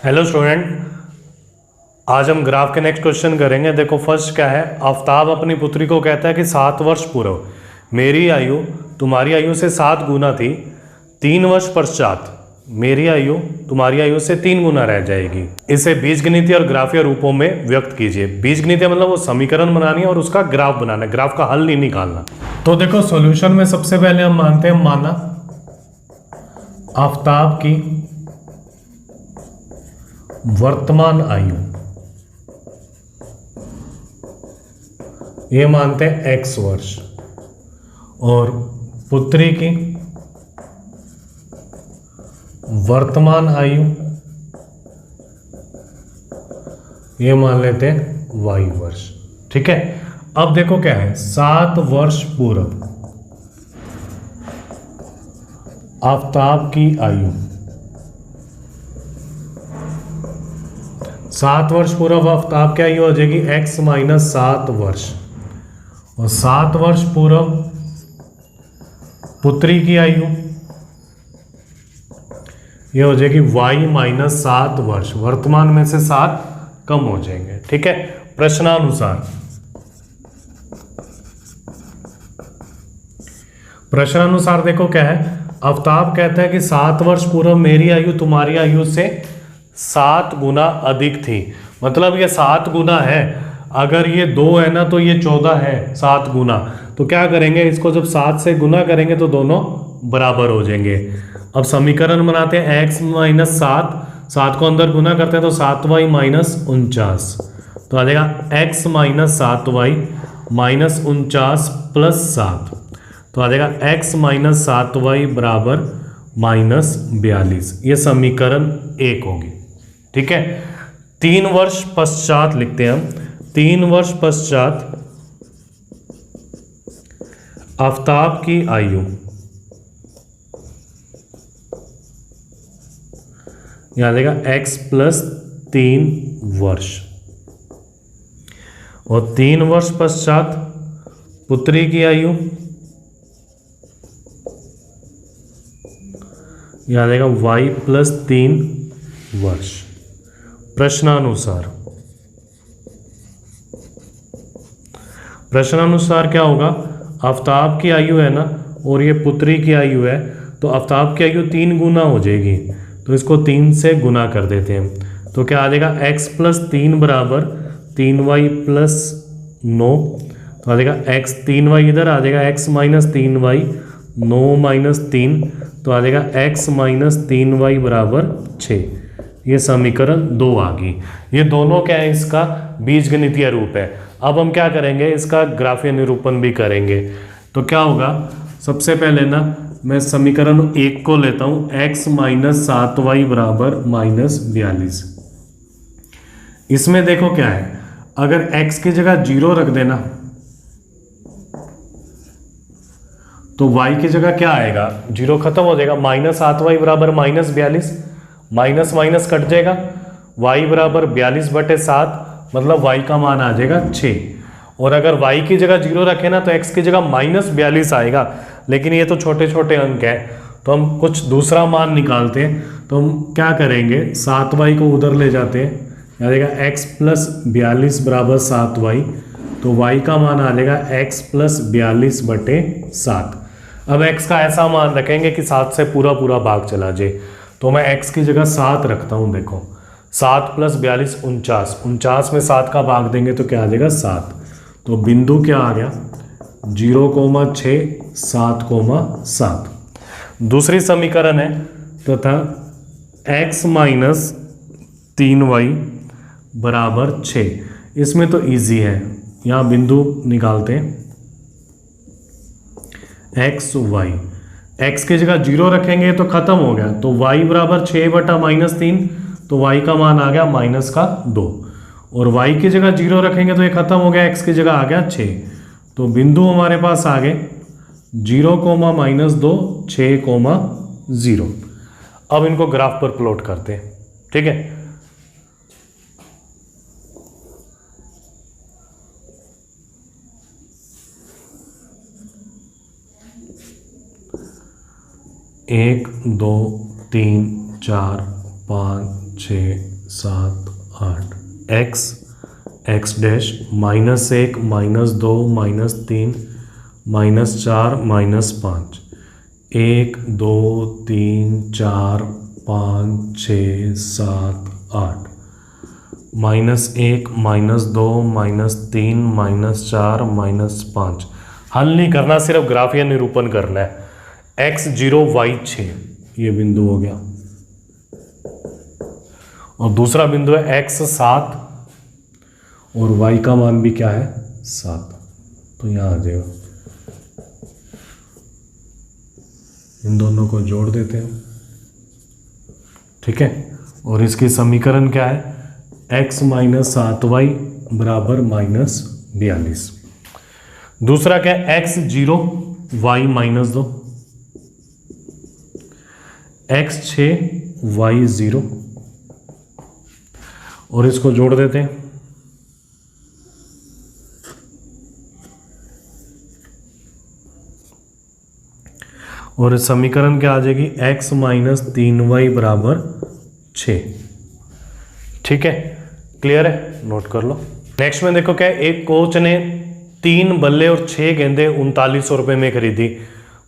Hello student, आज हम graph के नेक्स्ट क्वेश्चन करेंगे। देखो फर्स्ट क्या है, आफ्ताब अपनी पुत्री को कहता है कि 7 वर्ष पूर्व मेरी आयु तुम्हारी आयु से 7 गुना थी। 3 वर्ष पश्चात मेरी आयु तुम्हारी आयु से 3 गुना रह जाएगी। इसे बीजगणितीय और ग्राफीय रूपों में व्यक्त कीजिए। बीजगणितीय मतलब वो समीकरण बनानी है और उसका ग्राफ बनाना है, ग्राफ का हल नहीं निकालना। तो देखो सॉल्यूशन में सबसे पहले हम मानते हैं, माना आफ्ताब की वर्तमान आयु, ये मानते हैं x वर्ष, और पुत्री की वर्तमान आयु ये मान लेते हैं y वर्ष। ठीक है, अब देखो क्या है, 7 वर्ष पूर्व आफ्ताब की आयु, 7 वर्ष पूर्व आफ्ताब की आयु हो जाएगी x माइनस 7 वर्ष, और 7 वर्ष पूर्व पुत्री की आयु ये हो जाएगी y माइनस 7 वर्ष। वर्तमान में से 7 कम हो जाएंगे। ठीक है, प्रश्नानुसार देखो क्या है, आफ्ताब कहता है कि 7 वर्ष पूर्व मेरी आयु तुम्हारी आयु से 7 गुना अधिक थी। मतलब ये 7 गुना है, अगर ये 2 है ना तो ये 14 है 7 गुना। तो क्या करेंगे, इसको जब 7 से गुना करेंगे तो दोनों बराबर हो जाएंगे। अब समीकरण बनाते हैं, x माइनस 7 को अंदर गुना करते हैं तो 7y माइनस 49, तो आ जाएगा x minus 7y minus 49 plus 7, तो आ जाएगा x माइनस 7y बराबर माइनस 42। ये समीकरण 1 होगी। ठीक है, 3 वर्ष पश्चात लिखते हैं हम, 3 वर्ष पश्चात आफ्ताब की आयु, यहां देगा x प्लस 3 वर्ष, और 3 वर्ष पश्चात पुत्री की आयु, यहां देगा y प्लस 3 वर्ष। प्रश्नानुसार क्या होगा, आफ्ताब की आयु है ना और ये पुत्री की आयु है, तो आफ्ताब की आयु 3 गुना हो जाएगी, तो इसको 3 से गुना कर देते हैं। तो क्या आ जाएगा, x प्लस 3 बराबर 3y प्लस 9, तो आ जाएगा x 3y इधर आ जाएगा x माइनस 3y 9 माइनस 3, तो आ जाएगा x माइनस 3y बराबर 6। ये समीकरण 2 आ गई। ये दोनों क्या है, इसका बीजगणितीय रूप है। अब हम क्या करेंगे, इसका ग्राफीय निरूपण भी करेंगे। तो क्या होगा, सबसे पहले ना मैं समीकरण 1 को लेता हूं, x माइनस 7y बराबर माइनस 42। इसमें देखो क्या है, अगर x की जगह 0 रख देना तो y की जगह क्या आएगा, 0 खत्म हो जाएगा, माइनस 7y बराबर माइनस 42, माइनस माइनस कट जाएगा, y बराबर 42/7, मतलब y का मान आ जाएगा 6। और अगर y की जगह 0 रखें ना तो x की जगह माइनस 42 आएगा, लेकिन ये तो छोटे छोटे अंक है तो हम कुछ दूसरा मान निकालते हैं। तो हम क्या करेंगे, 7y को उधर ले जाते हैं, आ जाएगा x प्लस 42 बराबर 7y, तो y का मान आ जाएगा x प्लस 42/7। अब x का ऐसा मान रखेंगे कि 7 से पूरा पूरा भाग चला जाए, तो मैं x की जगह 7 रखता हूँ। देखो 7 प्लस 42 49 में 7 का भाग देंगे तो क्या आ जाएगा 7, तो बिंदु क्या आ गया 0,6 7,7। दूसरी समीकरण है तथा x माइनस 3y बराबर 6। इसमें तो इजी है, यहाँ बिंदु निकालते हैं x y, x की जगह 0 रखेंगे तो खत्म हो गया, तो y बराबर 6/-3, तो y का मान आ गया माइनस का 2, और y की जगह 0 रखेंगे तो ये खत्म हो गया, x की जगह आ गया 6, तो बिंदु हमारे पास आ गए 0,-2 6,0। अब इनको ग्राफ पर प्लॉट करते हैं। ठीक है, एक 2 3 4 5 6 7 8 x x डैश -1 -2 -3 -4 -5 1 2 3 4 5 6 7 8 -1 -2 -3 -4 -5। हल नहीं करना, सिर्फ ग्राफ या निरूपण करना है। x 0 y 6 ये बिंदु हो गया, और दूसरा बिंदु है x 7 और y का मान भी क्या है 7, तो यहां आ जाएगा। इन दोनों को जोड़ देते हैं, ठीक है। और इसकी समीकरण क्या है, x - 7y बराबर -42। दूसरा क्या है, x 0 y -2, x 6 y 0, और इसको जोड़ देते हैं। और समीकरण क्या आ जाएगी, x - 3y बराबर 6। ठीक है, क्लियर है, नोट कर लो। नेक्स्ट में देखो क्या है, एक कोच ने 3 बल्ले और 6 गेंदें 3900 रुपये में खरीदी।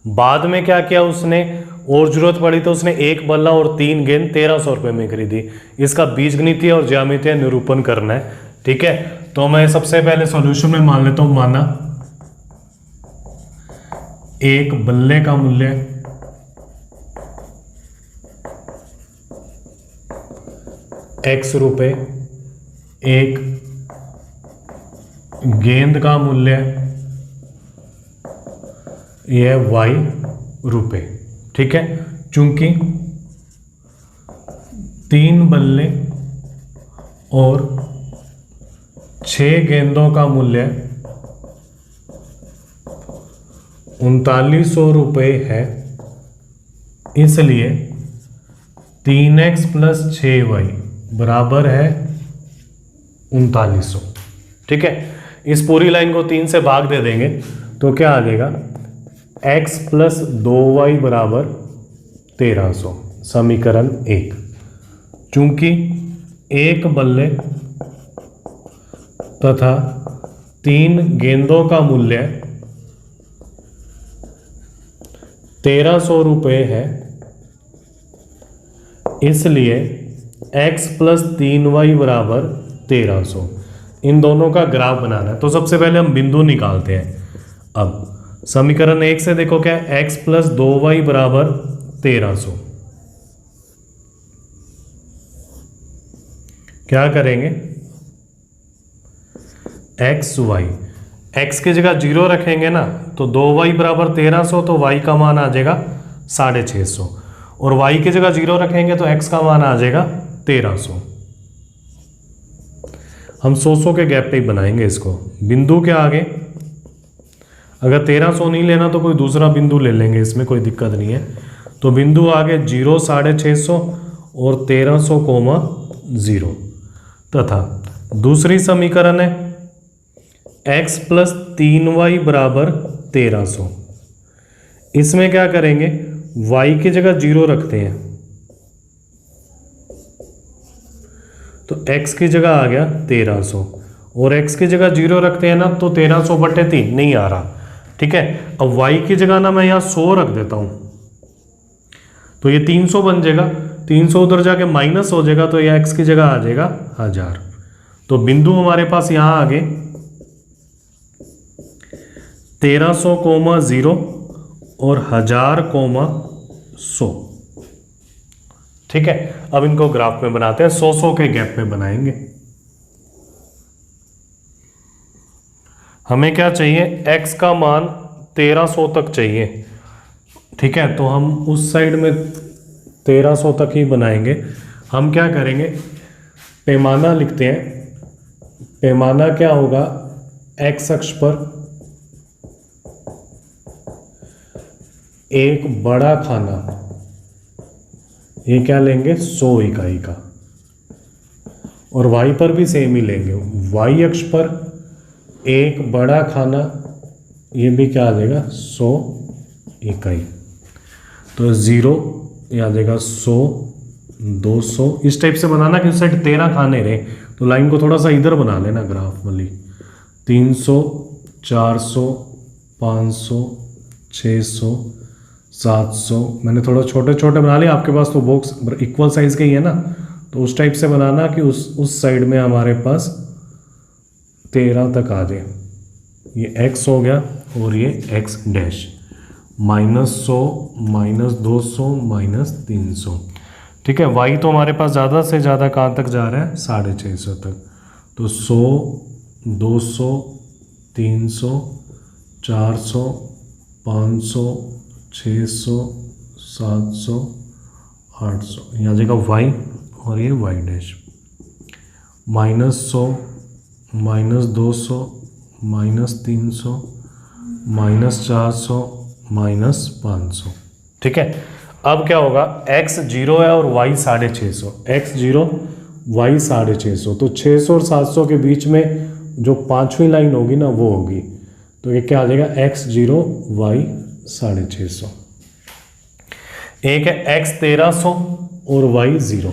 बाद में क्या किया उसने, और जरूरत पड़ी तो उसने 1 बल्ला और 3 गेंद 1300 रुपये में खरीदी। इसका बीजगणितीय और ज्यामितीय निरूपण करना है। ठीक है, तो मैं सबसे पहले सॉल्यूशन में मान लेता हूं, माना एक बल्ले का मूल्य x रुपए, एक गेंद का मूल्य यह y रुपए। ठीक है, चूंकि 3 बल्ले और 6 गेंदों का मूल्य 3900 रुपये है, इसलिए 3x + 6y बराबर है 3900। ठीक है, इस पूरी लाइन को 3 से भाग दे देंगे तो क्या आ जाएगा, x + 2y बराबर 1300। समीकरण 1, चूंकि 1 बल्ले तथा 3 गेंदों का मूल्य 1300 रुपये है, इसलिए x + 3y बराबर 1300। इन दोनों का ग्राफ बनाना है, तो सबसे पहले हम बिंदु निकालते हैं। अब समीकरण 1 से देखो क्या है, x + 2y बराबर 1300। क्या करेंगे, x की जगह 0 रखेंगे ना, तो 2y बराबर 1300, तो y का मान आ जाएगा 650, और y की जगह 0 रखेंगे तो x का मान आ जाएगा 1300। हम 100 के गैप पे ही बनाएंगे इसको। बिंदु के आगे अगर 1300 नहीं लेना तो कोई दूसरा बिंदु ले लेंगे, इसमें कोई दिक्कत नहीं है। तो बिंदु आगे 0 650 और 1300, 0 तथा दूसरी समीकरण है x + 3y बराबर 1300। इसमें क्या करेंगे, y की जगह 0 रखते हैं, तो x की जगह आ गया 1300, और x की जगह 0 रखते हैं ना, तो 1300/3 नहीं आ रहा। ठीक है, अब y की जगह ना मैं यहाँ 100 रख देता हूँ, तो ये 300 बन जाएगा। 300 उधर जाके माइनस हो जाएगा, तो ये x की जगह आ जाएगा 1000। तो बिंदु हमारे पास यहाँ आगे 1300, 0 और 1000, 100। ठीक है, अब इनको ग्राफ में बनाते हैं, 100 के गैप में बनाएंगे। हमें क्या चाहिए, x का मान 1300 तक चाहिए। ठीक है, तो हम उस साइड में 1300 तक ही बनाएंगे। हम क्या करेंगे, पैमाना लिखते हैं। पैमाना क्या होगा, x अक्ष पर एक बड़ा खाना, ये क्या लेंगे 100 इकाई का, और y पर भी सेम ही लेंगे। y अक्ष पर एक बड़ा खाना, ये भी क्या आ जाएगा 100 इकाई। तो 0 ये आ जाएगा 100 200 इस टाइप से बनाना कि उस साइड 13 खाने रहे, तो लाइन को थोड़ा सा इधर बना लेना ग्राफ वाली। 300, 400, 500, 600, 700, मैंने थोड़ा छोटे छोटे बना लिया, आपके पास तो बॉक्स इक्वल साइज के ही है ना, तो उस टाइप से बनाना कि उस साइड में हमारे पास 13 तक आ जाए। ये x हो गया और ये x डैश, -100, -200, -300। ठीक है, y तो हमारे पास ज़्यादा से ज़्यादा कहाँ तक जा रहा है, 650 तक। तो 100, 200, 300, 400, 500, 600, 700, 800, यहाँ जगह y और ये y डैश। -100, -200, -300, -400, -500। ठीक है, अब क्या होगा, x 0 है और y 650, x 0, y 650, तो 600 और 700 के बीच में जो पांचवी लाइन होगी ना वो होगी, तो ये क्या आ जाएगा, x 0, y 650। एक है x 1300 और y 0।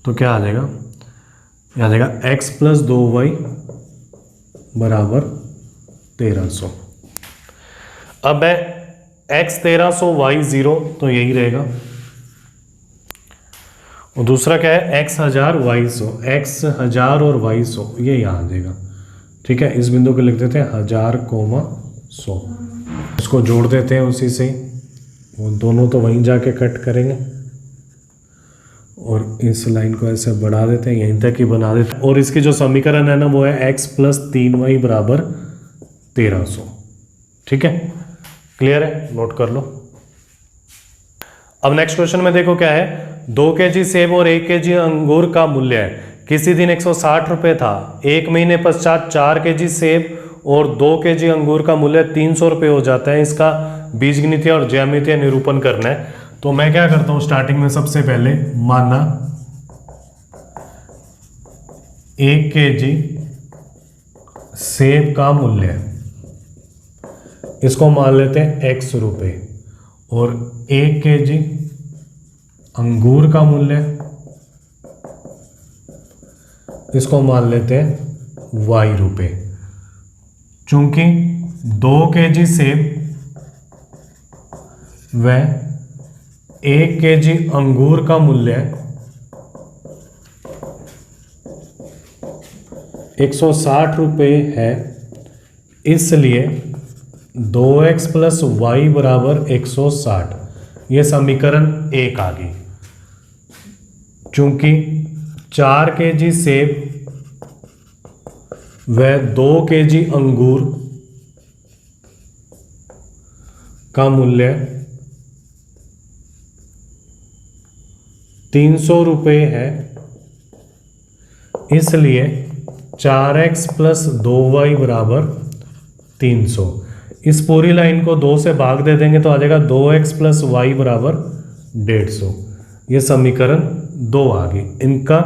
तो क्या आ जाएगा, आ जाएगा x + 2y = 1300। अब है x 1300 y 0, तो यही रहेगा। और दूसरा क्या है, x 1000 y 100, x 1000 और y 100, ये यहाँ आ जाएगा। ठीक है, इस बिंदु को लिख देते हैं 1000, 100, इसको जोड़ देते हैं उसी से ही, वो दोनों तो वहीं जाके कट करेंगे, और इस लाइन को ऐसे बढ़ा देते हैं, यहीं तक ही बना देते हैं। और इसकी जो समीकरण है ना वो है x + 3y = 1300। ठीक है, क्लियर है, नोट कर लो। अब नेक्स्ट क्वेश्चन में देखो क्या है, 2 kg सेब और 1 kg अंगूर का मूल्य है, किसी दिन 160 रुपये था, 1 महीने पश्चात 4 kg सेब और 2 kg अंगूर का मूल्य 300 रुपये हो जाता है। इसका बीजगणितीय और ज्यामितीय निरूपण करना है। तो मैं क्या करता हूं, स्टार्टिंग में सबसे पहले माना 1 kg सेब का मूल्य है, इसको मान लेते हैं x रुपये, और 1 kg अंगूर का मूल्य, इसको मान लेते हैं y रुपये। चूंकि 2 kg सेब व 1 kg अंगूर का मूल्य 160 रुपये है, इसलिए 2x + y = 160, ये समीकरण 1 आ गई। चूंकि 4 kg सेब व 2 kg अंगूर का मूल्य 300 रुपये है, इसलिए 4x + 2y = 300। इस पूरी लाइन को 2 से भाग दे देंगे तो आ जाएगा 2x + y = 150। ये समीकरण 2 आ गई। इनका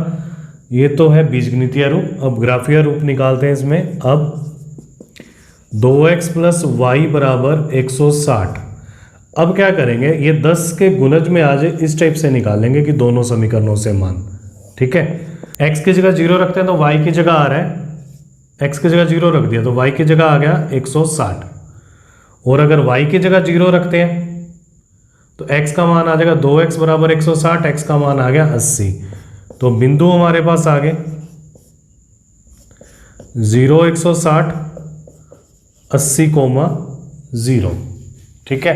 ये तो है बीजगणितीय रूप, अब ग्राफीय रूप निकालते हैं इसमें। अब 2x + y = 160। अब क्या करेंगे, ये 10 के गुणज में आ जाए इस टाइप से निकालेंगे कि दोनों समीकरणों से मान। ठीक है, x की जगह 0 रखते हैं तो y की जगह आ रहा है, x की जगह 0 रख दिया तो y की जगह आ गया 160। और अगर y की जगह 0 रखते हैं तो x का मान आ जाएगा 2x = 160, x का मान आ गया 80। तो बिंदु हमारे पास आ गए 0, 160, 80, 0। ठीक है,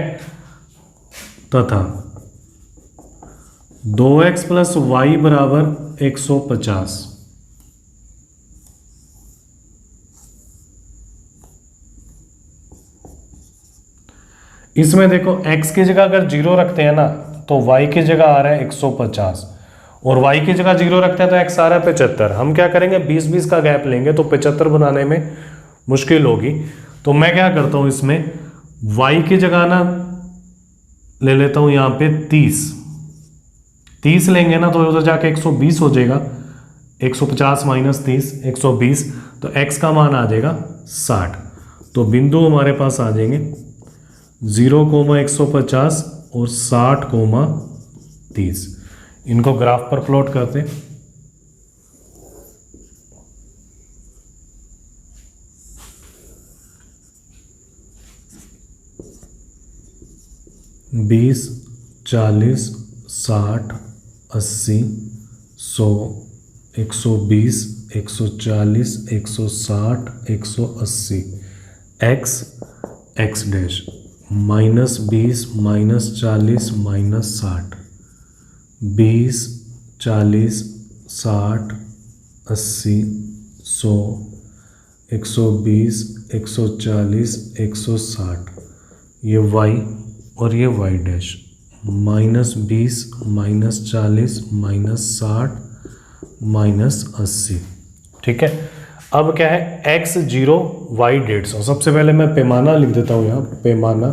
तथा 2x + y = 150। इसमें देखो x की जगह अगर 0 रखते हैं ना तो y की जगह आ रहा है 150, और y की जगह 0 रखते हैं तो x आ रहा है 75। हम क्या करेंगे, 20-20 का गैप लेंगे तो 75 बनाने में मुश्किल होगी। तो मैं क्या करता हूं, इसमें y की जगह ना ले लेता हूं यहाँ पे 30 लेंगे ना तो उधर जाके 120 हो जाएगा, 150 माइनस 30 120, तो x का मान आ जाएगा 60। तो बिंदु हमारे पास आ जाएंगे 0,150 और 60,30। इनको ग्राफ पर प्लॉट करते हैं। बीस, 40, 60, 80, 100, 120, 140, 160, 180, x डैश -20 -40 -60, 20, 40, 60, 80, 100, 120, 140, 160, ये y और ये y डैश -20 -40 -60 -80। ठीक है, अब क्या है x0 y 150। सबसे पहले मैं पैमाना लिख देता हूँ यहाँ, पैमाना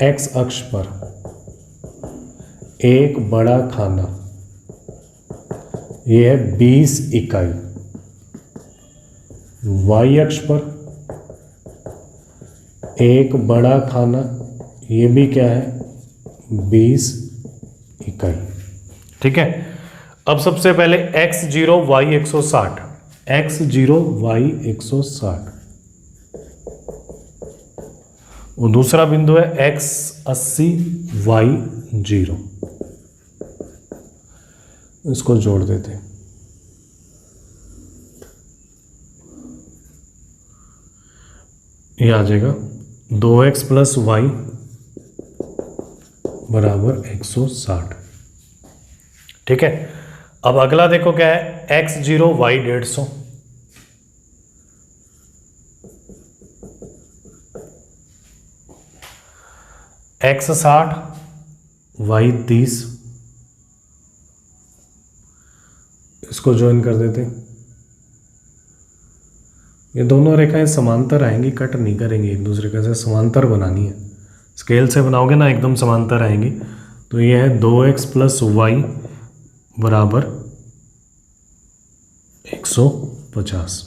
x अक्ष पर एक बड़ा खाना, ये है 20 इकाई। y अक्ष पर एक बड़ा खाना, ये भी क्या है 20 इकाई। ठीक है, अब सबसे पहले x0 y 160, x0 y 160, और दूसरा बिंदु है x80 y 0। इसको जोड़ देते हैं। ये आ जाएगा 2x + y = 160। ठीक है, अब अगला देखो क्या है x0 y 150। x 60 y 30। इसको ज्वाइन कर देते हैं। ये दोनों रेखाएं समांतर आएंगी, कट नहीं करेंगी एक दूसरे के से, समांतर बनानी है। स्केल से बनाओगे ना एकदम समांतर आएंगी। तो ये है 2x + y = 150।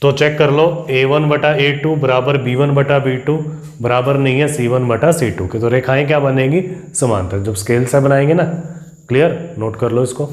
तो चेक कर लो a1/a2 = b1/b2 बराबर नहीं है c1/c2 के। तो रेखाएं क्या बनेगी समांतर, जब स्केल से बनाएंगे ना। क्लियर, नोट कर लो इसको।